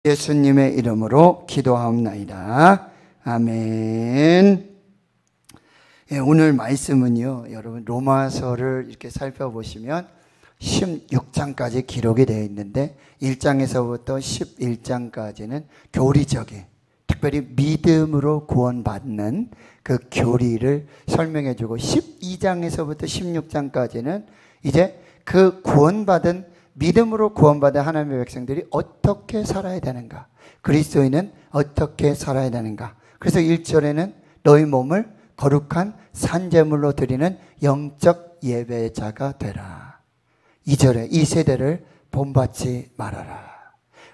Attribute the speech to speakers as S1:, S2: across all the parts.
S1: 예수님의 이름으로 기도하옵나이다. 아멘. 예, 오늘 말씀은요, 여러분 로마서를 이렇게 살펴보시면 16장까지 기록이 되어 있는데 1장에서부터 11장까지는 교리적인, 특별히 믿음으로 구원받는 그 교리를 설명해 주고 12장에서부터 16장까지는 이제 그 구원받은, 믿음으로 구원받은 하나님의 백성들이 어떻게 살아야 되는가, 그리스도인은 어떻게 살아야 되는가. 그래서 1절에는 너희 몸을 거룩한 산제물로 드리는 영적 예배자가 되라. 2절에 이 세대를 본받지 말아라.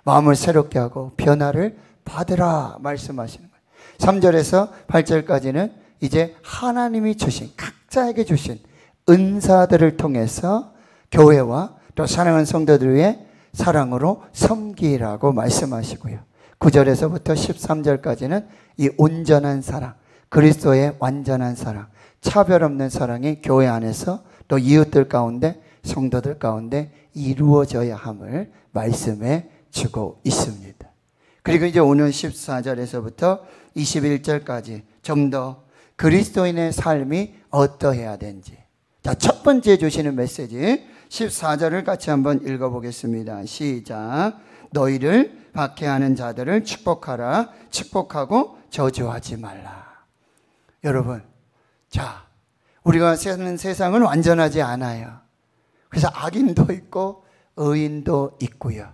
S1: 마음을 새롭게 하고 변화를 받으라 말씀하시는 거예요. 3절에서 8절까지는 이제 하나님이 주신, 각자에게 주신 은사들을 통해서 교회와 또 사랑하는 성도들 위해 사랑으로 섬기라고 말씀하시고요. 9절에서부터 13절까지는 이 온전한 사랑, 그리스도의 완전한 사랑, 차별 없는 사랑이 교회 안에서 또 이웃들 가운데, 성도들 가운데 이루어져야 함을 말씀해 주고 있습니다. 그리고 이제 오늘 14절에서부터 21절까지 좀 더 그리스도인의 삶이 어떠해야 되는지, 자, 첫 번째 주시는 메시지 14절을 같이 한번 읽어보겠습니다. 시작. 너희를 박해하는 자들을 축복하라. 축복하고 저주하지 말라. 여러분, 자, 우리가 사는 세상은 완전하지 않아요. 그래서 악인도 있고 의인도 있고요.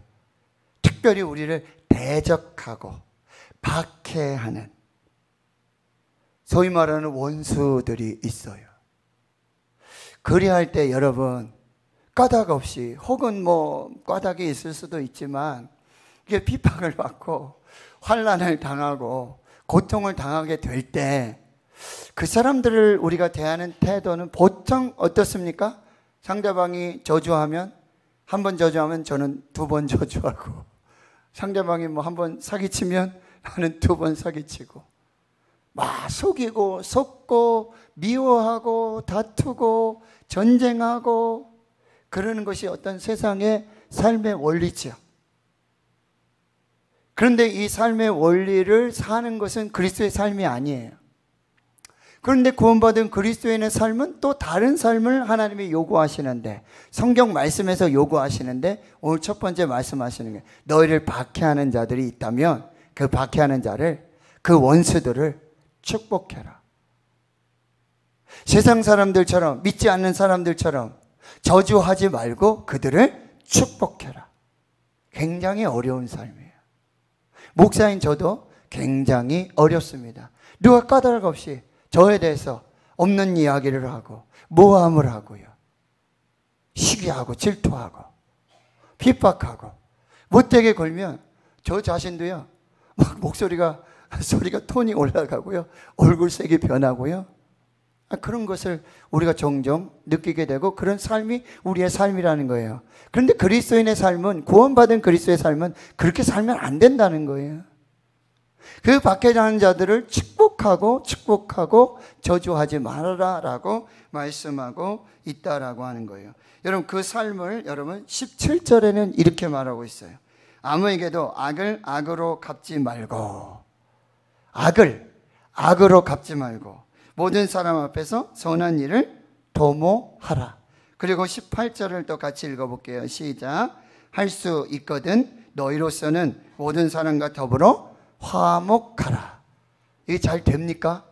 S1: 특별히 우리를 대적하고 박해하는, 소위 말하는 원수들이 있어요. 그리할 때 여러분, 까닭 없이, 혹은 뭐 까닭이 있을 수도 있지만 이게 핍박을 받고 환난을 당하고 고통을 당하게 될 때 그 사람들을 우리가 대하는 태도는 보통 어떻습니까? 상대방이 저주하면, 한 번 저주하면 저는 2번 저주하고, 상대방이 뭐 한 번 사기치면 나는 2번 사기치고, 막 속이고 속고 미워하고 다투고 전쟁하고 그러는 것이 어떤 세상의 삶의 원리죠. 그런데 이 삶의 원리를 사는 것은 그리스도의 삶이 아니에요. 그런데 구원받은 그리스도인의 삶은 또 다른 삶을 하나님이 요구하시는데, 성경 말씀에서 요구하시는데, 오늘 첫 번째 말씀하시는 게 너희를 박해하는 자들이 있다면 그 박해하는 자를, 그 원수들을 축복해라. 세상 사람들처럼, 믿지 않는 사람들처럼 저주하지 말고 그들을 축복해라. 굉장히 어려운 삶이에요. 목사인 저도 굉장히 어렵습니다. 누가 까닭 없이 저에 대해서 없는 이야기를 하고 모함을 하고요, 시기하고 질투하고 핍박하고 못되게 걸면 저 자신도요, 막 소리가 톤이 올라가고요, 얼굴색이 변하고요. 그런 것을 우리가 종종 느끼게 되고, 그런 삶이 우리의 삶이라는 거예요. 그런데 그리스도인의 삶은, 구원받은 그리스도의 삶은 그렇게 살면 안 된다는 거예요. 그 박해하는 자들을 축복하고 저주하지 말아라 라고 말씀하고 있다라고 하는 거예요. 여러분, 그 삶을 여러분 17절에는 이렇게 말하고 있어요. 아무에게도 악을 악으로 갚지 말고, 악을 악으로 갚지 말고 모든 사람 앞에서 선한 일을 도모하라. 그리고 18절을 또 같이 읽어볼게요. 시작. 할 수 있거든 너희로서는 모든 사람과 더불어 화목하라. 이게 잘 됩니까?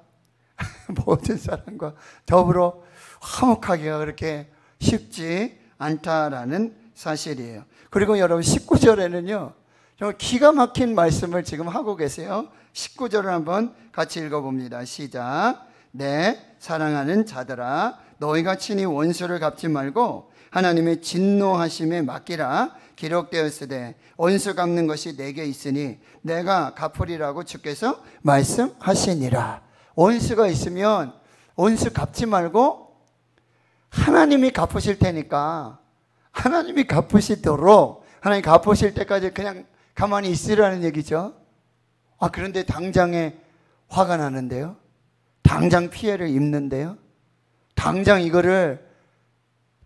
S1: 모든 사람과 더불어 화목하기가 그렇게 쉽지 않다라는 사실이에요. 그리고 여러분 19절에는요, 정말 기가 막힌 말씀을 지금 하고 계세요. 19절을 한번 같이 읽어봅니다. 시작. 내 사랑하는 자들아, 너희가 친히 원수를 갚지 말고 하나님의 진노하심에 맡기라. 기록되었으되 원수 갚는 것이 내게 있으니 내가 갚으리라고 주께서 말씀하시니라. 원수가 있으면 원수 갚지 말고 하나님이 갚으실 테니까, 하나님이 갚으시도록, 하나님 갚으실 때까지 그냥 가만히 있으라는 얘기죠. 그런데 당장에 화가 나는데요, 당장 피해를 입는데요, 당장 이거를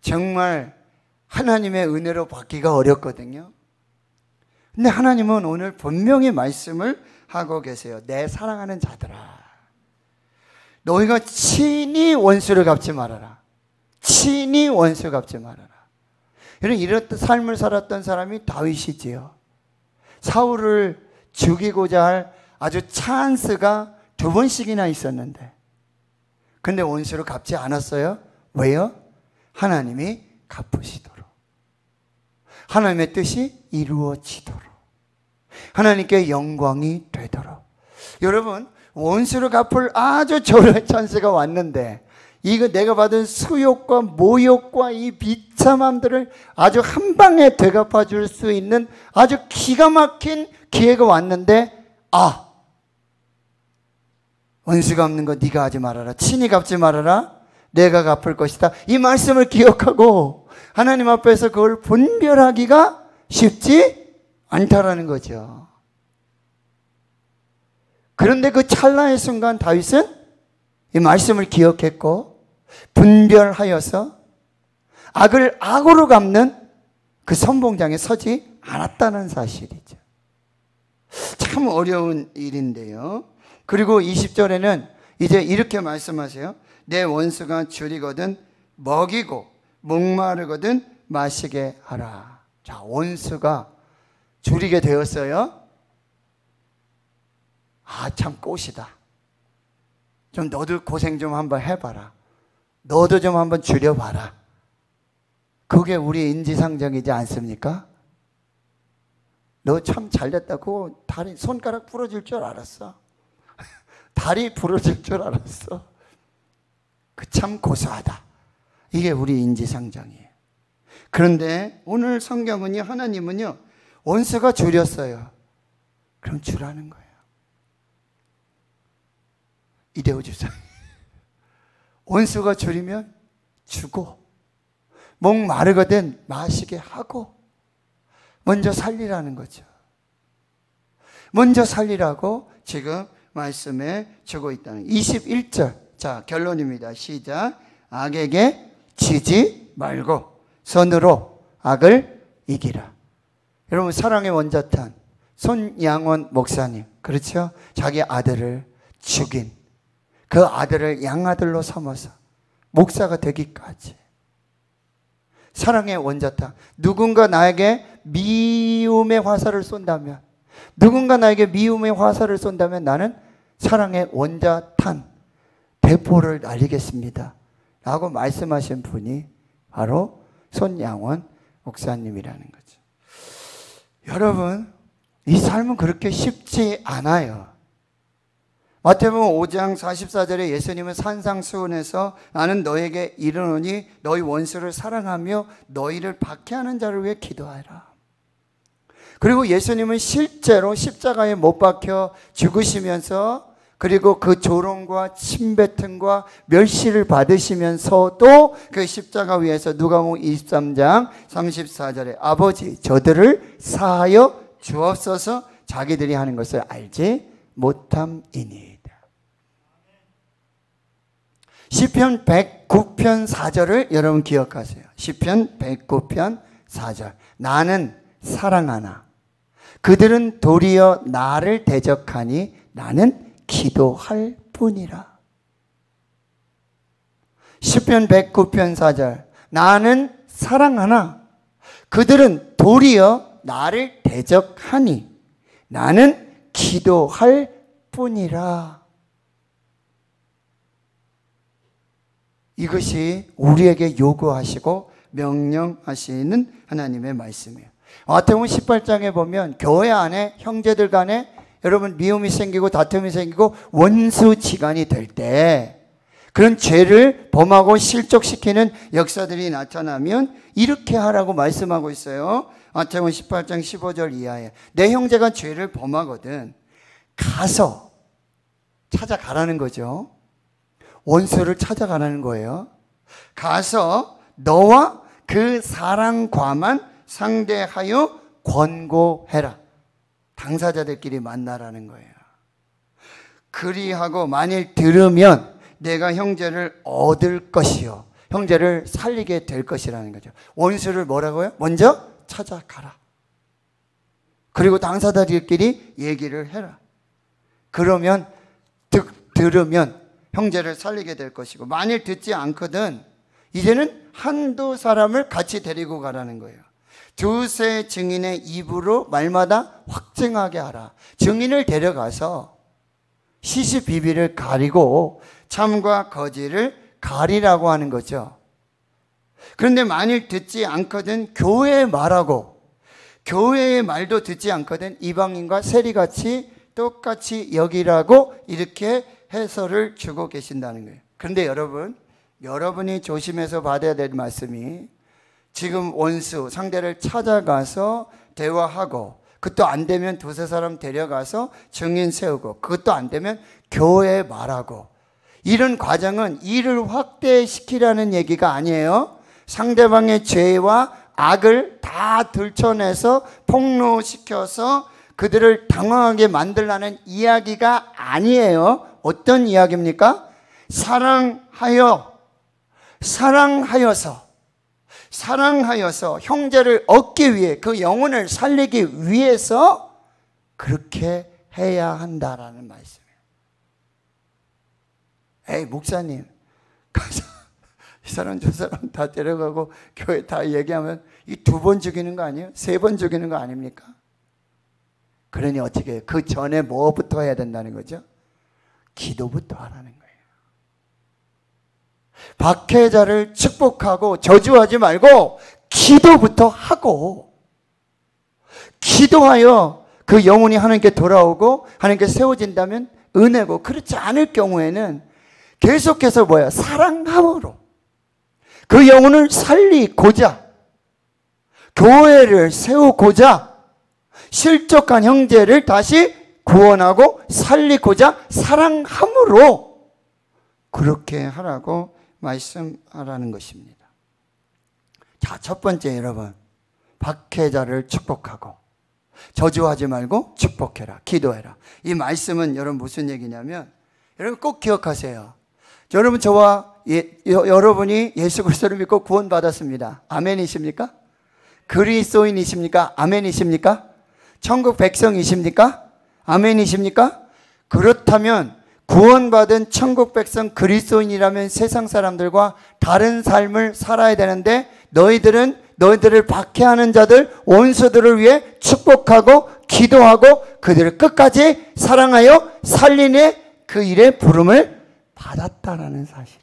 S1: 정말 하나님의 은혜로 받기가 어렵거든요. 근데 하나님은 오늘 분명히 말씀을 하고 계세요. 내 사랑하는 자들아, 너희가 친히 원수를 갚지 말아라. 친히 원수 갚지 말아라. 이런 삶을 살았던 사람이 다윗이지요. 사울을 죽이고자 할 아주 찬스가 2번씩이나 있었는데, 근데 원수를 갚지 않았어요. 왜요? 하나님이 갚으시도록, 하나님의 뜻이 이루어지도록, 하나님께 영광이 되도록. 여러분, 원수를 갚을 아주 좋은 찬스가 왔는데, 이거 내가 받은 수욕과 모욕과 이 비참함들을 아주 한 방에 되갚아 줄 수 있는 아주 기가 막힌 기회가 왔는데, 원수 갚는 거 네가 하지 말아라. 친히 갚지 말아라. 내가 갚을 것이다. 이 말씀을 기억하고 하나님 앞에서 그걸 분별하기가 쉽지 않다라는 거죠. 그런데 그 찰나의 순간 다윗은 이 말씀을 기억했고 분별하여서 악을 악으로 갚는 그 선봉장에 서지 않았다는 사실이죠. 참 어려운 일인데요. 그리고 20절에는 이제 이렇게 말씀하세요. 내 원수가 줄이거든 먹이고 목마르거든 마시게 하라. 자, 원수가 줄이게 되었어요. 참 꽃이다. 좀 너도 고생 좀 한번 해봐라. 너도 좀 한번 줄여봐라. 그게 우리 인지상정이지 않습니까? 너 참 잘됐다고 다리 손가락 부러질 줄 알았어. 다리 부러질 줄 알았어. 그 참 고소하다. 이게 우리 인지상정이에요. 그런데 오늘 성경은요, 하나님은요, 원수가 줄였어요. 그럼 주라는 거예요. 이대호 주사. 원수가 줄이면 주고, 목 마르거든 마시게 하고, 먼저 살리라는 거죠. 먼저 살리라고 지금 말씀해 주고 있다는 21절. 자, 결론입니다. 시작. 악에게 지지 말고 선으로 악을 이기라. 여러분, 사랑의 원자탄 손양원 목사님, 그렇죠? 자기 아들을 죽인 그 아들을 양아들로 삼아서 목사가 되기까지 사랑의 원자탄. 누군가 나에게 미움의 화살을 쏜다면, 누군가 나에게 미움의 화살을 쏜다면 나는 사랑의 원자탄 대포를 날리겠습니다 라고 말씀하신 분이 바로 손양원 목사님이라는 거죠. 여러분, 이 삶은 그렇게 쉽지 않아요. 마태복음 5장 44절에 예수님은 산상수훈에서 나는 너에게 이르노니 너희 원수를 사랑하며 너희를 박해하는 자를 위해 기도하라. 그리고 예수님은 실제로 십자가에 못 박혀 죽으시면서, 그리고 그 조롱과 침뱉음과 멸시를 받으시면서도 그 십자가 위에서 누가복음 23장 34절에 아버지 저들을 사하여 주옵소서 자기들이 하는 것을 알지 못함이니이다. 시편 109편 4절을 여러분 기억하세요. 시편 109편 4절. 나는 사랑하나 그들은 도리어 나를 대적하니 나는 기도할 뿐이라. 시편 109편 4절. 나는 사랑하나 그들은 도리어 나를 대적하니 나는 기도할 뿐이라. 이것이 우리에게 요구하시고 명령하시는 하나님의 말씀이에요. 마태복음 18장에 보면 교회 안에 형제들 간에 여러분 미움이 생기고 다툼이 생기고 원수지간이 될 때 그런 죄를 범하고 실족시키는 역사들이 나타나면 이렇게 하라고 말씀하고 있어요. 마태복음 18장 15절 이하에 내 형제가 죄를 범하거든 가서 찾아가라는 거죠. 원수를 찾아가라는 거예요. 가서 너와 그 사랑과만 상대하여 권고해라. 당사자들끼리 만나라는 거예요. 그리하고 만일 들으면 내가 형제를 얻을 것이요 형제를 살리게 될 것이라는 거죠. 원수를 뭐라고요? 먼저 찾아가라. 그리고 당사자들끼리 얘기를 해라. 그러면 들으면 형제를 살리게 될 것이고, 만일 듣지 않거든 이제는 한두 사람을 같이 데리고 가라는 거예요. 두세 증인의 입으로 말마다 확증하게 하라. 증인을 데려가서 시시비비를 가리고 참과 거짓을 가리라고 하는 거죠. 그런데 만일 듣지 않거든 교회의 말하고, 교회의 말도 듣지 않거든 이방인과 세리같이 똑같이 여기라고 이렇게 해설을 주고 계신다는 거예요. 그런데 여러분이 조심해서 받아야 될 말씀이, 지금 원수 상대를 찾아가서 대화하고, 그것도 안 되면 두세 사람 데려가서 증인 세우고, 그것도 안 되면 교회에 말하고, 이런 과정은 일을 확대시키라는 얘기가 아니에요. 상대방의 죄와 악을 다 들춰내서 폭로시켜서 그들을 당황하게 만들라는 이야기가 아니에요. 어떤 이야기입니까? 사랑하여서 형제를 얻기 위해, 그 영혼을 살리기 위해서 그렇게 해야 한다라는 말씀이에요. 에이, 목사님, 가서 이 사람 저 사람 다 데려가고 교회 다 얘기하면 이 2번 죽이는 거 아니에요? 3번 죽이는 거 아닙니까? 그러니 어떻게 해요? 그 전에 뭐부터 해야 된다는 거죠? 기도부터 하라는 거예요. 박해자를 축복하고 저주하지 말고 기도부터 하고, 기도하여 그 영혼이 하나님께 돌아오고 하나님께 세워진다면 은혜고, 그렇지 않을 경우에는 계속해서 사랑함으로 그 영혼을 살리고자, 교회를 세우고자, 실족한 형제를 다시 구원하고 살리고자 사랑함으로 그렇게 하라고 말씀하라는 것입니다. 자, 첫 번째, 여러분, 박해자를 축복하고 저주하지 말고 축복해라, 기도해라. 이 말씀은 여러분 무슨 얘기냐면, 여러분 꼭 기억하세요. 여러분, 저와 여러분이 예수 그리스도를 믿고 구원받았습니다. 아멘이십니까? 그리스도인이십니까? 아멘이십니까? 천국 백성이십니까? 아멘이십니까? 그렇다면 구원받은 천국 백성 그리스도인이라면 세상 사람들과 다른 삶을 살아야 되는데, 너희들을 박해하는 자들, 원수들을 위해 축복하고 기도하고 그들을 끝까지 사랑하여 살리는 그 일에 부름을 받았다라는 사실이에요.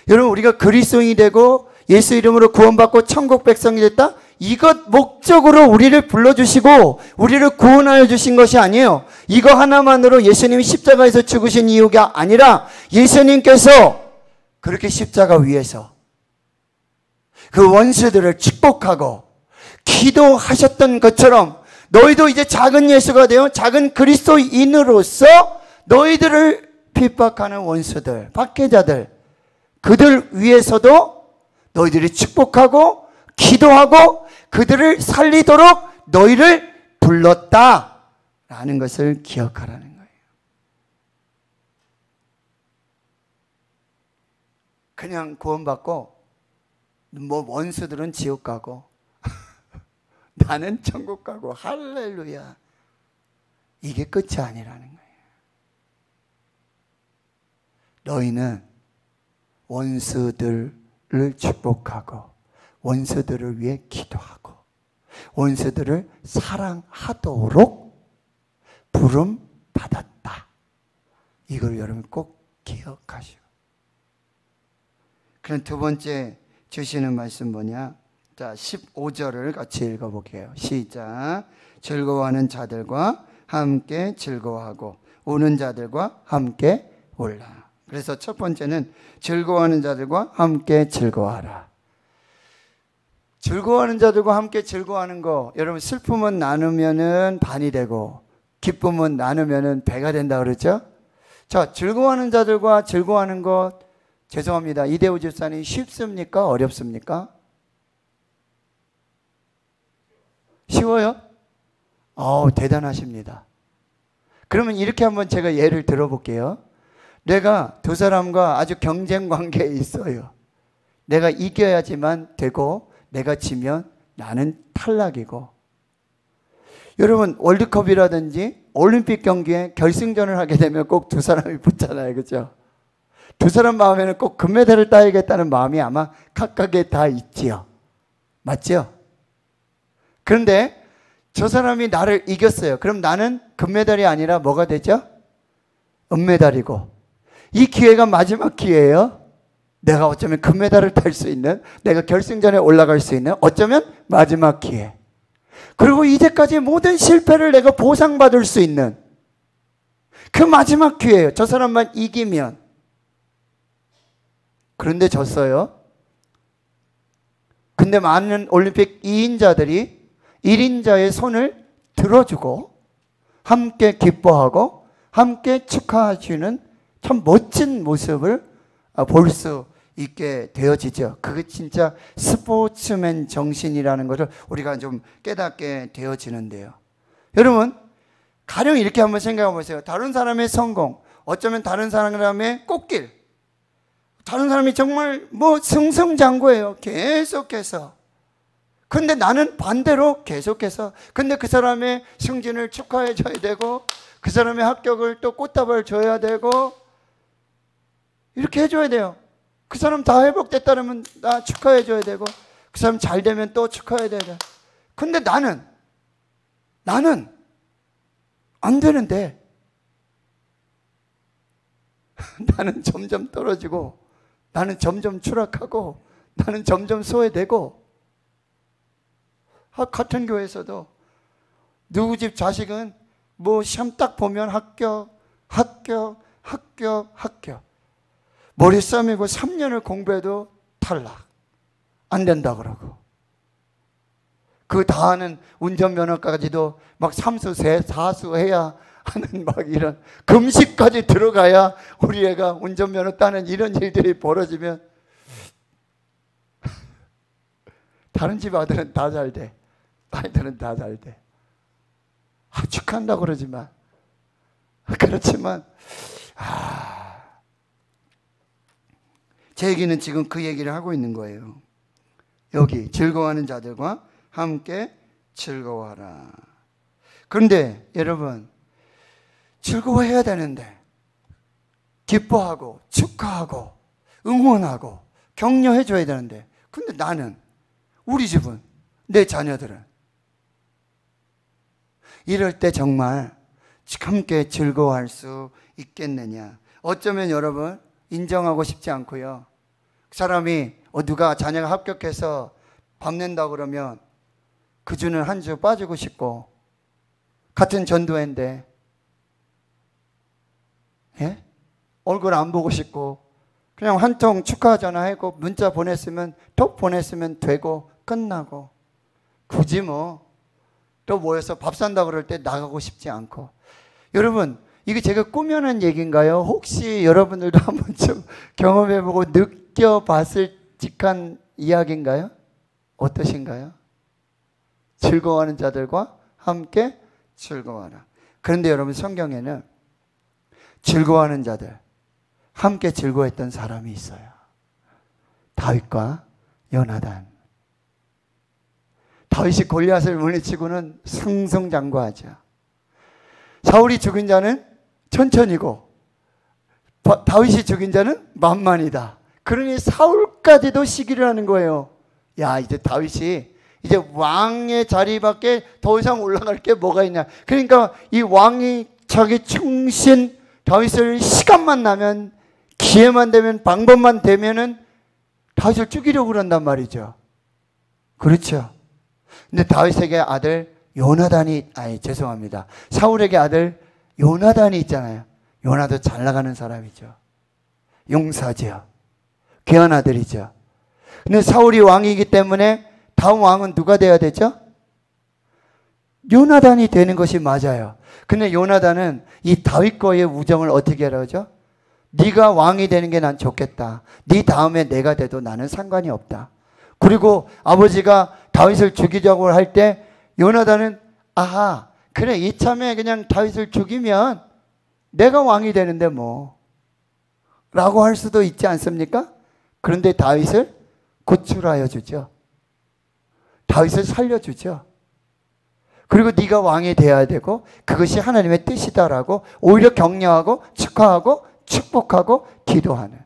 S1: 여러분, 우리가 그리스도인이 되고 예수 이름으로 구원받고 천국 백성이 됐다? 이것 목적으로 우리를 불러주시고 우리를 구원하여 주신 것이 아니에요. 이거 하나만으로 예수님이 십자가에서 죽으신 이유가 아니라, 예수님께서 그렇게 십자가 위에서 그 원수들을 축복하고 기도하셨던 것처럼, 너희도 이제 작은 예수가 되어 작은 그리스도인으로서 너희들을 핍박하는 원수들, 박해자들, 그들 위해서도 너희들이 축복하고 기도하고 그들을 살리도록 너희를 불렀다라는 것을 기억하라는 거예요. 그냥 구원받고 원수들은 지옥 가고 나는 천국 가고 할렐루야, 이게 끝이 아니라는 거예요. 너희는 원수들을 축복하고 원수들을 위해 기도하고 원수들을 사랑하도록 부름 받았다. 이걸 여러분 꼭 기억하시고. 그럼 두 번째 주시는 말씀 뭐냐? 자, 15절을 같이 읽어볼게요. 시작. 즐거워하는 자들과 함께 즐거워하고 우는 자들과 함께 울라. 그래서 첫 번째는 즐거워하는 자들과 함께 즐거워하라. 즐거워하는 자들과 함께 즐거워하는 거, 여러분, 슬픔은 나누면은 반이 되고 기쁨은 나누면은 배가 된다 그러죠? 자, 즐거워하는 자들과 즐거워하는 것, 죄송합니다, 이대호 집사님, 쉽습니까? 어렵습니까? 쉬워요? 대단하십니다. 그러면 이렇게 한번 제가 예를 들어볼게요. 내가 두 사람과 아주 경쟁 관계에 있어요. 내가 이겨야지만 되고 내가 지면 나는 탈락이고, 여러분 월드컵이라든지 올림픽 경기에 결승전을 하게 되면 꼭 두 사람이 붙잖아요. 그죠? 두 사람 마음에는 꼭 금메달을 따야겠다는 마음이 아마 각각에 다 있지요. 맞죠? 그런데 저 사람이 나를 이겼어요. 그럼 나는 금메달이 아니라 뭐가 되죠? 은메달이고, 이 기회가 마지막 기회예요. 내가 어쩌면 금메달을 탈 수 있는, 내가 결승전에 올라갈 수 있는 어쩌면 마지막 기회. 그리고 이제까지 모든 실패를 내가 보상받을 수 있는 그 마지막 기회예요. 저 사람만 이기면. 그런데 졌어요. 근데 많은 올림픽 2인자들이 1인자의 손을 들어주고 함께 기뻐하고 함께 축하해주는 참 멋진 모습을 볼 수 있게 되어지죠. 그게 진짜 스포츠맨 정신이라는 것을 우리가 좀 깨닫게 되어지는데요. 여러분, 가령 이렇게 한번 생각해 보세요. 다른 사람의 성공, 어쩌면 다른 사람의 꽃길, 다른 사람이 정말 뭐 승승장구해요. 계속해서. 근데 나는 반대로 계속해서, 근데 그 사람의 승진을 축하해 줘야 되고, 그 사람의 합격을 또 꽃다발 줘야 되고, 이렇게 해줘야 돼요. 그 사람 다 회복됐다면 나 축하해 줘야 되고, 그 사람 잘 되면 또 축하해야 되고. 근데 나는 안 되는데 나는 점점 떨어지고, 나는 점점 추락하고, 나는 점점 소외되고. 같은 교회에서도 누구 집 자식은 뭐 시험 딱 보면 합격. 머리 싸매고 3년을 공부해도 탈락. 안 된다 그러고. 그 다하는 운전면허까지도 막 3수, 4수 해야 하는 막 이런 금식까지 들어가야 우리 애가 운전면허 따는 이런 일들이 벌어지면 다른 집 아들은 다 잘 돼. 아이들은 다 잘 돼. 축하한다고 그러지만, 그렇지만 제 얘기는 지금 그 얘기를 하고 있는 거예요. 여기 즐거워하는 자들과 함께 즐거워하라. 그런데 여러분, 즐거워해야 되는데, 기뻐하고 축하하고 응원하고 격려해 줘야 되는데, 근데 나는, 우리 집은, 내 자녀들은 이럴 때 정말 함께 즐거워할 수 있겠느냐. 어쩌면 여러분 인정하고 싶지 않고요. 그 사람이 누가 자녀가 합격해서 밥 낸다 그러면 그 주는 한 주 빠지고 싶고, 같은 전도회인데 예? 얼굴 안 보고 싶고, 그냥 한 통 축하 전화하고 문자 보냈으면 톡 보냈으면 되고 끝나고, 굳이 뭐 또 모여서 밥 산다 그럴 때 나가고 싶지 않고. 여러분, 이게 제가 꾸며낸 얘기인가요? 혹시 여러분들도 한번 좀 경험해보고 느껴봤을 직한 이야기인가요? 어떠신가요? 즐거워하는 자들과 함께 즐거워하라. 그런데 여러분, 성경에는 즐거워하는 자들, 함께 즐거워했던 사람이 있어요. 다윗과 요나단. 다윗이 골리앗을 물리치고는 승승장구하죠. 사울이 죽인 자는 천천히고 다윗이 죽인 자는 만만이다. 그러니 사울까지도 시기를 하는 거예요. 야, 이제 다윗이 이제 왕의 자리밖에 더 이상 올라갈 게 뭐가 있냐. 그러니까 이 왕이 자기 충신 다윗을 시간만 나면, 기회만 되면, 방법만 되면은 다윗을 죽이려고 그런단 말이죠. 그렇죠. 근데 다윗에게 아들 요나단이, 죄송합니다. 사울에게 아들 요나단이 있잖아요. 요나도 잘 나가는 사람이죠. 용사죠. 귀한 아들이죠. 근데 사울이 왕이기 때문에 다음 왕은 누가 돼야 되죠? 요나단이 되는 것이 맞아요. 근데 요나단은 이 다윗과의 우정을 어떻게 하죠? 네가 왕이 되는 게 난 좋겠다. 네 다음에 내가 돼도 나는 상관이 없다. 그리고 아버지가 다윗을 죽이자고 할 때 요나단은 아하, 그래, 이참에 그냥 다윗을 죽이면 내가 왕이 되는데 뭐 라고 할 수도 있지 않습니까? 그런데 다윗을 구출하여 주죠. 다윗을 살려주죠. 그리고 네가 왕이 돼야 되고 그것이 하나님의 뜻이다라고 오히려 격려하고 축하하고 축복하고 기도하는.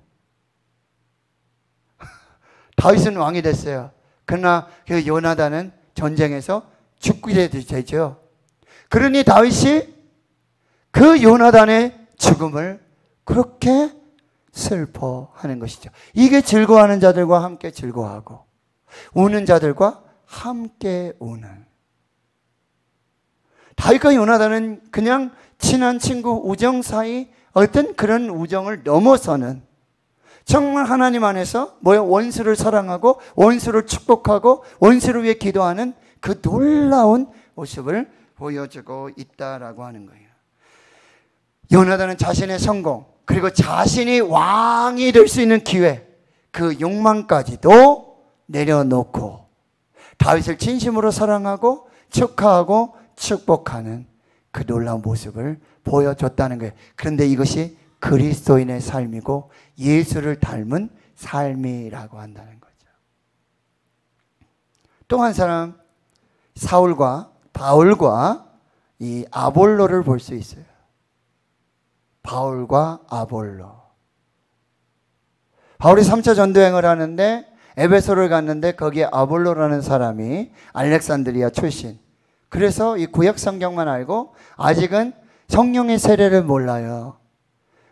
S1: 다윗은 왕이 됐어요. 그러나 그 요나단은 전쟁에서 죽게 되죠. 그러니 다윗이 그 요나단의 죽음을 그렇게 슬퍼하는 것이죠. 이게 즐거워하는 자들과 함께 즐거워하고 우는 자들과 함께 우는. 다윗과 요나단은 그냥 친한 친구 우정 사이 어떤 그런 우정을 넘어서는 정말 하나님 안에서 원수를 사랑하고 원수를 축복하고 원수를 위해 기도하는 그 놀라운 모습을 보여주고 있다라고 하는 거예요. 요나단은 자신의 성공 그리고 자신이 왕이 될 수 있는 기회 그 욕망까지도 내려놓고 다윗을 진심으로 사랑하고 축하하고 축복하는 그 놀라운 모습을 보여줬다는 거예요. 그런데 이것이 그리스도인의 삶이고 예수를 닮은 삶이라고 한다는 거죠. 또 한 사람 사울과 바울과 이 아볼로를 볼 수 있어요. 바울과 아볼로. 바울이 3차 전도행을 하는데 에베소를 갔는데 거기에 아볼로라는 사람이 알렉산드리아 출신. 그래서 이 구약 성경만 알고 아직은 성령의 세례를 몰라요.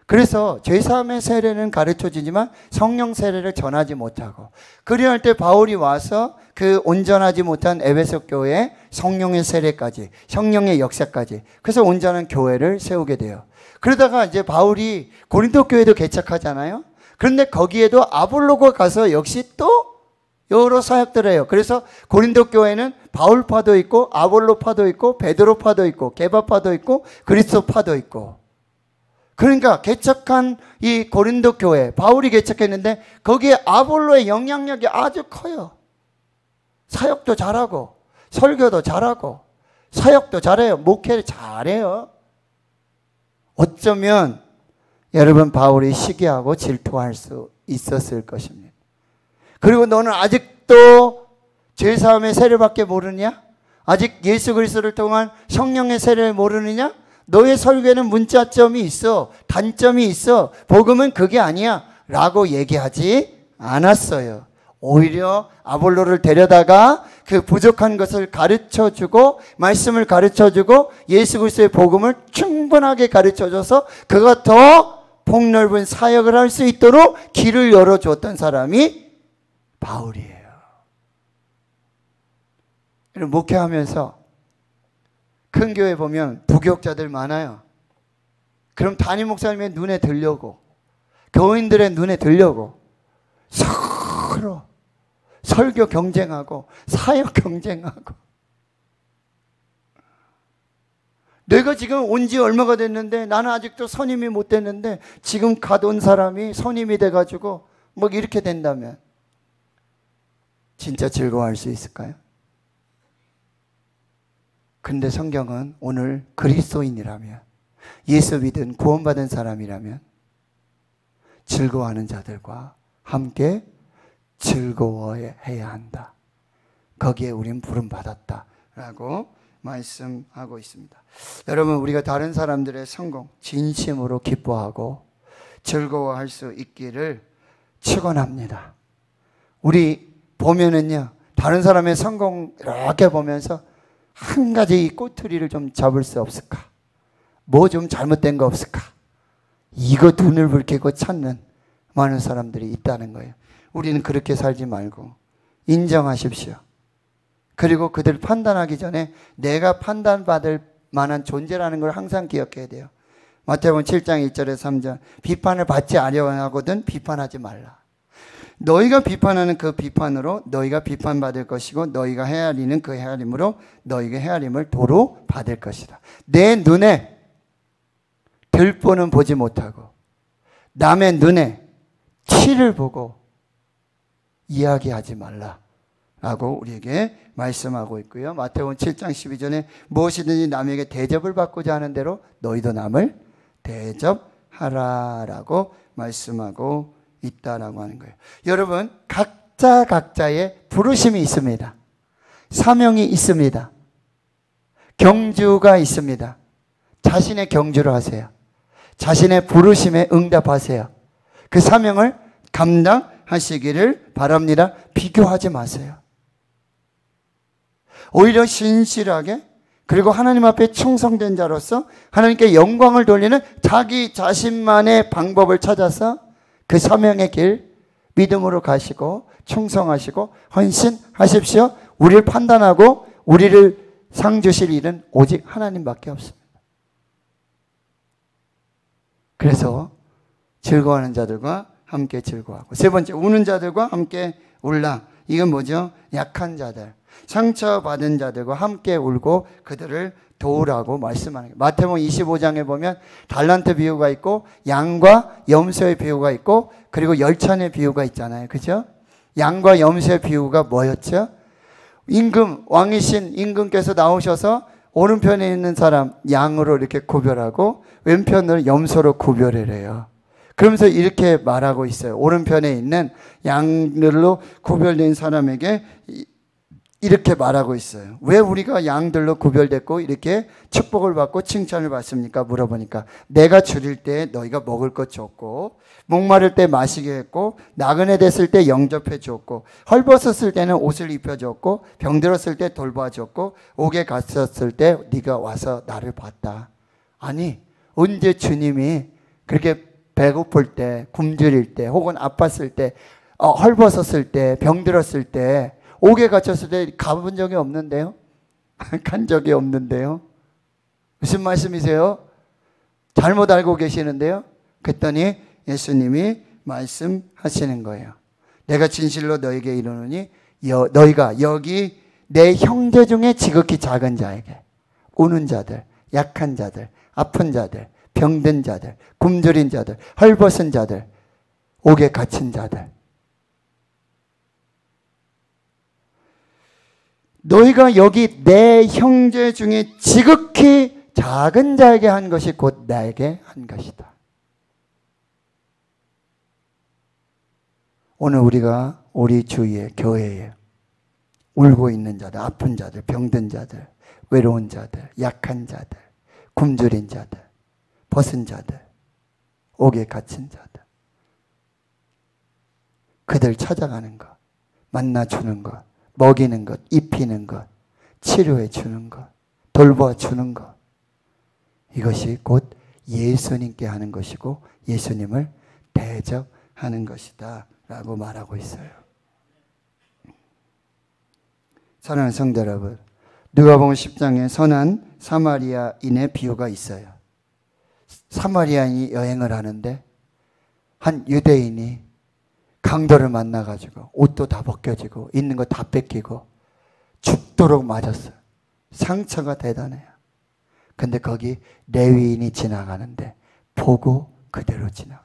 S1: 그래서 죄사함의 세례는 가르쳐주지만 성령 세례를 전하지 못하고 그리할 때 바울이 와서 그 온전하지 못한 에베소 교회에 성령의 세례까지 성령의 역사까지 그래서 온전한 교회를 세우게 돼요. 그러다가 이제 바울이 고린도 교회도 개척하잖아요. 그런데 거기에도 아볼로가 가서 역시 또 여러 사역들을 해요. 그래서 고린도 교회는 바울파도 있고 아볼로파도 있고 베드로파도 있고 게바파도 있고 그리스도파도 있고. 그러니까 개척한 이 고린도 교회 바울이 개척했는데 거기에 아볼로의 영향력이 아주 커요. 사역도 잘하고 설교도 잘하고 사역도 잘해요. 목회를 잘해요. 어쩌면 여러분 바울이 시기하고 질투할 수 있었을 것입니다. 그리고 너는 아직도 죄사함의 세례밖에 모르냐? 아직 예수 그리스도를 통한 성령의 세례를 모르느냐? 너의 설교에는 문자점이 있어. 단점이 있어. 복음은 그게 아니야. 라고 얘기하지 않았어요. 오히려 아볼로를 데려다가 그 부족한 것을 가르쳐주고 말씀을 가르쳐주고 예수 그리스도의 복음을 충분하게 가르쳐줘서 그가 더 폭넓은 사역을 할 수 있도록 길을 열어줬던 사람이 바울이에요. 목회하면서 큰 교회 보면 부교육자들 많아요. 그럼 담임 목사님의 눈에 들려고 교인들의 눈에 들려고 서로 설교 경쟁하고 사역 경쟁하고 내가 지금 온 지 얼마가 됐는데 나는 아직도 선임이 못 됐는데 지금 가던 사람이 선임이 돼가지고 뭐 이렇게 된다면 진짜 즐거워할 수 있을까요? 근데 성경은 오늘 그리스도인이라면 예수 믿은 구원받은 사람이라면 즐거워하는 자들과 함께 즐거워해야 한다. 거기에 우린 부름받았다 라고 말씀하고 있습니다. 여러분 우리가 다른 사람들의 성공 진심으로 기뻐하고 즐거워할 수 있기를 축원합니다. 우리 보면은요 다른 사람의 성공 이렇게 보면서 한 가지 이 꼬투리를 좀 잡을 수 없을까? 뭐 좀 잘못된 거 없을까? 이거 눈을 붉히고 찾는 많은 사람들이 있다는 거예요. 우리는 그렇게 살지 말고 인정하십시오. 그리고 그들 판단하기 전에 내가 판단받을 만한 존재라는 걸 항상 기억해야 돼요. 마태복음 7장 1절에서 3절 비판을 받지 아니하거든 비판하지 말라. 너희가 비판하는 그 비판으로 너희가 비판받을 것이고 너희가 헤아리는 그 헤아림으로 너희가 헤아림을 도로 받을 것이다. 내 눈에 들보는 보지 못하고 남의 눈에 티를 보고 이야기하지 말라 라고 우리에게 말씀하고 있고요. 마태복음 7장 12절에 무엇이든지 남에게 대접을 받고자 하는 대로 너희도 남을 대접하라 라고 말씀하고 있다라고 하는 거예요. 여러분 각자의 부르심이 있습니다. 사명이 있습니다. 경주가 있습니다. 자신의 경주를 하세요. 자신의 부르심에 응답하세요. 그 사명을 감당하시기를 바랍니다. 비교하지 마세요. 오히려 신실하게 그리고 하나님 앞에 충성된 자로서 하나님께 영광을 돌리는 자기 자신만의 방법을 찾아서 그 사명의 길 믿음으로 가시고 충성하시고 헌신하십시오. 우리를 판단하고 우리를 상 주실 일은 오직 하나님밖에 없습니다. 그래서 즐거워하는 자들과 함께 즐거워하고, 세 번째, 우는 자들과 함께 울라. 이건 뭐죠? 약한 자들, 상처받은 자들과 함께 울고 그들을 도우라고 말씀하는 거예요. 마태복음 25장에 보면 달란트 비유가 있고 양과 염소의 비유가 있고 그리고 열찬의 비유가 있잖아요. 그죠? 양과 염소의 비유가 뭐였죠? 임금, 왕이신 임금께서 나오셔서 오른편에 있는 사람 양으로 이렇게 구별하고 왼편을 염소로 구별해요. 그러면서 이렇게 말하고 있어요. 오른편에 있는 양들로 구별된 사람에게 이렇게 말하고 있어요. 왜 우리가 양들로 구별됐고 이렇게 축복을 받고 칭찬을 받습니까? 물어보니까 내가 줄일 때 너희가 먹을 것 줬고, 목마를 때 마시게 했고, 나그네 됐을 때 영접해 줬고, 헐벗었을 때는 옷을 입혀줬고, 병들었을 때 돌봐줬고, 옥에 갇혔을 때 네가 와서 나를 봤다. 아니, 언제 주님이 그렇게 배고플 때, 굶주릴 때, 혹은 아팠을 때, 헐벗었을 때, 병들었을 때, 옥에 갇혔을 때 가본 적이 없는데요? 간 적이 없는데요? 무슨 말씀이세요? 잘못 알고 계시는데요? 그랬더니 예수님이 말씀하시는 거예요. 내가 진실로 너에게 이르노니 너희가 여기 내 형제 중에 지극히 작은 자에게, 우는 자들, 약한 자들, 아픈 자들, 병든 자들, 굶주린 자들, 헐벗은 자들, 옥에 갇힌 자들, 너희가 여기 내 형제 중에 지극히 작은 자에게 한 것이 곧 나에게 한 것이다. 오늘 우리가 우리 주위에, 교회에 울고 있는 자들, 아픈 자들, 병든 자들, 외로운 자들, 약한 자들, 굶주린 자들, 벗은 자들, 옥에 갇힌 자들, 그들 찾아가는 것, 만나주는 것, 먹이는 것, 입히는 것, 치료해 주는 것, 돌봐주는 것, 이것이 곧 예수님께 하는 것이고 예수님을 대접하는 것이다 라고 말하고 있어요. 사랑하는 성도 여러분, 누가복음 10장에 선한 사마리아인의 비유가 있어요. 사마리아인이 여행을 하는데 한 유대인이 강도를 만나가지고 옷도 다 벗겨지고 있는 거 다 뺏기고 죽도록 맞았어요. 상처가 대단해요. 근데 거기 레위인이 지나가는데 보고 그대로 지나가고,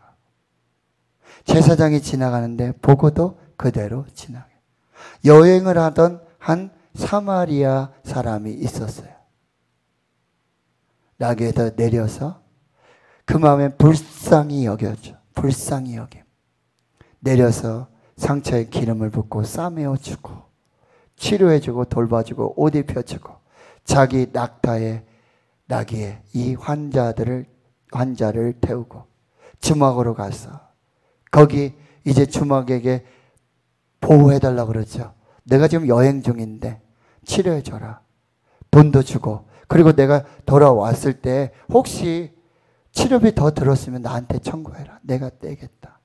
S1: 제사장이 지나가는데 보고도 그대로 지나가요. 여행을 하던 한 사마리아 사람이 있었어요. 나귀에서 내려서 그 마음에 불쌍히 여겼죠. 불쌍히 여김. 내려서 상처에 기름을 붓고 싸매어주고 치료해주고 돌봐주고 옷 입혀주고 자기 낙타에 나귀에 이 환자를 태우고 주막으로 가서 거기 이제 주막에게 보호해달라고 그러죠. 내가 지금 여행 중인데 치료해줘라. 돈도 주고, 그리고 내가 돌아왔을 때 혹시 치료비 더 들었으면 나한테 청구해라. 내가 떼겠다.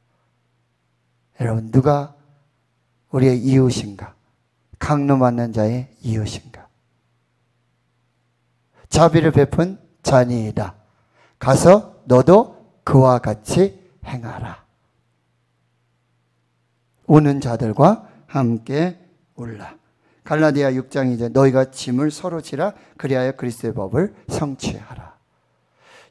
S1: 여러분, 누가 우리의 이웃인가? 강로 맞는 자의 이웃인가? 자비를 베푼 자니이다. 가서 너도 그와 같이 행하라. 우는 자들과 함께 울라. 갈라디아 6장 이제 너희가 짐을 서로 지라 그리하여 그리스도의 법을 성취하라.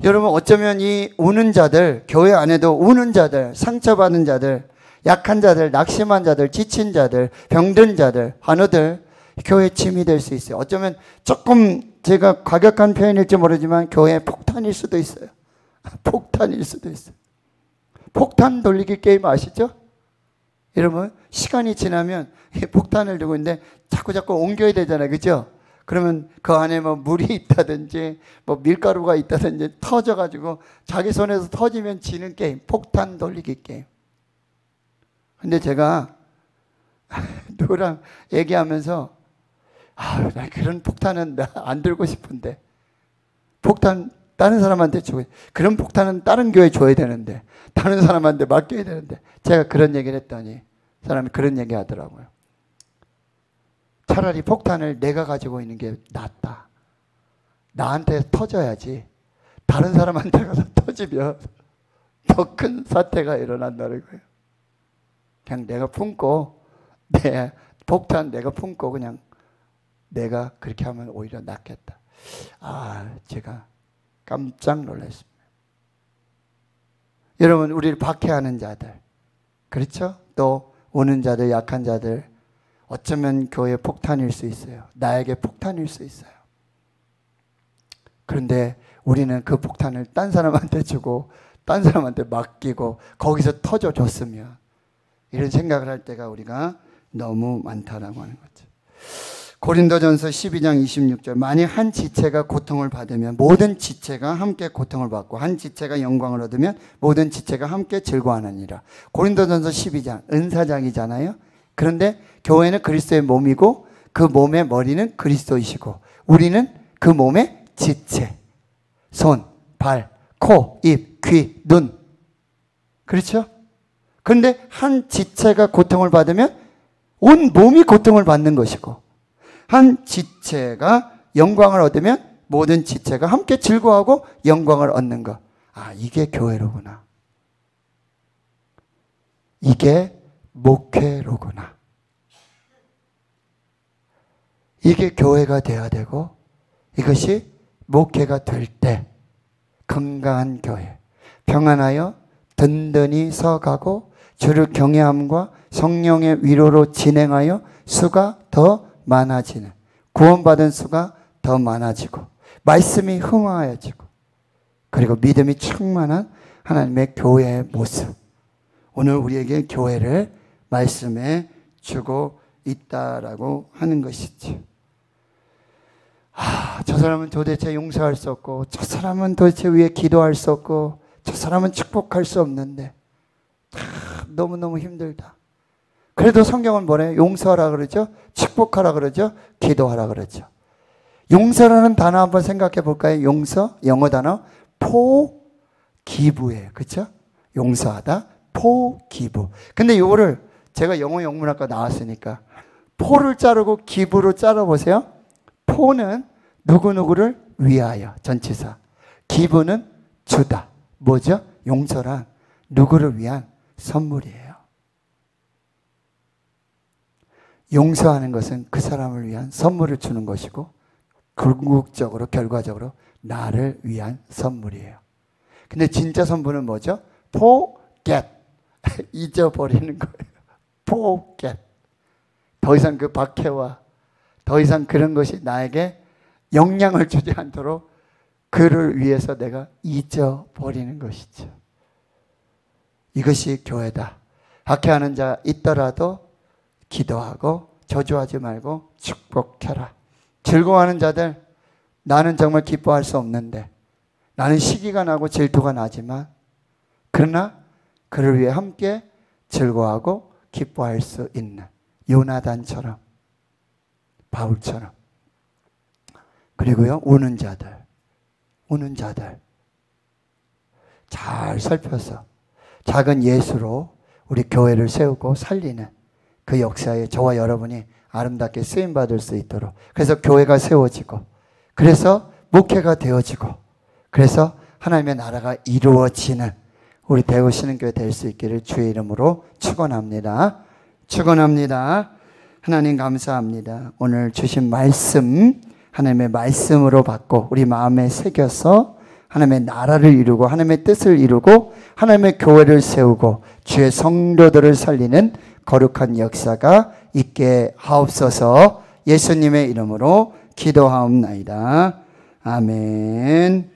S1: 여러분, 어쩌면 이 우는 자들, 교회 안에도 우는 자들, 상처받은 자들, 약한 자들, 낙심한 자들, 지친 자들, 병든 자들, 환우들, 교회 짐이 될 수 있어요. 어쩌면 조금 제가 과격한 표현일지 모르지만 교회 폭탄일 수도 있어요. 폭탄일 수도 있어요. 폭탄 돌리기 게임 아시죠? 여러분, 시간이 지나면 폭탄을 두고 있는데 자꾸 옮겨야 되잖아요. 그죠? 그러면 그 안에 뭐 물이 있다든지 뭐 밀가루가 있다든지 터져가지고 자기 손에서 터지면 지는 게임, 폭탄 돌리기 게임. 근데 제가 누구랑 얘기하면서 나 그런 폭탄은 나 안 들고 싶은데, 폭탄 다른 사람한테 주고, 그런 폭탄은 다른 교회에 줘야 되는데, 다른 사람한테 맡겨야 되는데, 제가 그런 얘기를 했더니 사람이 그런 얘기 하더라고요. 차라리 폭탄을 내가 가지고 있는 게 낫다. 나한테 터져야지 다른 사람한테 가서 터지면 더 큰 사태가 일어난다는 거예요. 그냥 내가 품고, 내 폭탄 내가 품고 그냥 내가 그렇게 하면 오히려 낫겠다. 제가 깜짝 놀랐습니다. 여러분, 우리를 박해하는 자들, 그렇죠? 또 오는 자들, 약한 자들, 어쩌면 교회의 폭탄일 수 있어요. 나에게 폭탄일 수 있어요. 그런데 우리는 그 폭탄을 딴 사람한테 주고 딴 사람한테 맡기고 거기서 터져줬으면, 이런 생각을 할 때가 우리가 너무 많다라고 하는 거죠. 고린도전서 12장 26절, 만약 한 지체가 고통을 받으면 모든 지체가 함께 고통을 받고 한 지체가 영광을 얻으면 모든 지체가 함께 즐거워하느니라. 고린도전서 12장, 은사장이잖아요. 그런데 교회는 그리스도의 몸이고 그 몸의 머리는 그리스도이시고 우리는 그 몸의 지체, 손, 발, 코, 입, 귀, 눈. 그렇죠? 그런데 한 지체가 고통을 받으면 온 몸이 고통을 받는 것이고, 한 지체가 영광을 얻으면 모든 지체가 함께 즐거워하고 영광을 얻는 것. 이게 교회로구나. 이게 목회로구나. 이게 교회가 돼야 되고, 이것이 목회가 될 때 건강한 교회, 평안하여 든든히 서가고 주를 경외함과 성령의 위로로 진행하여 수가 더 많아지는, 구원받은 수가 더 많아지고 말씀이 흥황하여지고, 그리고 믿음이 충만한 하나님의 교회의 모습. 오늘 우리에게 교회를 말씀해 주고 있다라고 하는 것이죠. 저 사람은 도대체 용서할 수 없고, 저 사람은 도대체 위해 기도할 수 없고, 저 사람은 축복할 수 없는데 너무너무 힘들다. 그래도 성경은 뭐래요? 용서하라 그러죠? 축복하라 그러죠? 기도하라 그러죠. 용서라는 단어 한번 생각해 볼까요? 용서, 영어 단어 포기브예요. 그렇죠? 용서하다, 포기브. 근데 이거를 제가 영어 영문학과 나왔으니까 포를 자르고 기브로 자르보세요. 포는 누구누구를 위하여, 전치사. 기브는 주다. 뭐죠? 용서란 누구를 위한 선물이에요. 용서하는 것은 그 사람을 위한 선물을 주는 것이고, 궁극적으로, 결과적으로 나를 위한 선물이에요. 근데 진짜 선물은 뭐죠? forget. 잊어버리는 거예요. forget. 더 이상 그 박해와 더 이상 그런 것이 나에게 영향을 주지 않도록 그를 위해서 내가 잊어버리는 것이죠. 이것이 교회다. 박해하는 자 있더라도 기도하고 저주하지 말고 축복해라. 즐거워하는 자들, 나는 정말 기뻐할 수 없는데, 나는 시기가 나고 질투가 나지만, 그러나 그를 위해 함께 즐거워하고 기뻐할 수 있는 요나단처럼, 바울처럼. 그리고요, 우는 자들 잘 살펴서 작은 예수로 우리 교회를 세우고 살리는 그 역사에 저와 여러분이 아름답게 쓰임받을 수 있도록, 그래서 교회가 세워지고, 그래서 목회가 되어지고, 그래서 하나님의 나라가 이루어지는 우리 대우시는 교회 될 수 있기를 주의 이름으로 축원합니다. 축원합니다. 하나님 감사합니다. 오늘 주신 말씀, 하나님의 말씀으로 받고 우리 마음에 새겨서 하나님의 나라를 이루고 하나님의 뜻을 이루고 하나님의 교회를 세우고 주의 성도들을 살리는 거룩한 역사가 있게 하옵소서. 예수님의 이름으로 기도하옵나이다. 아멘.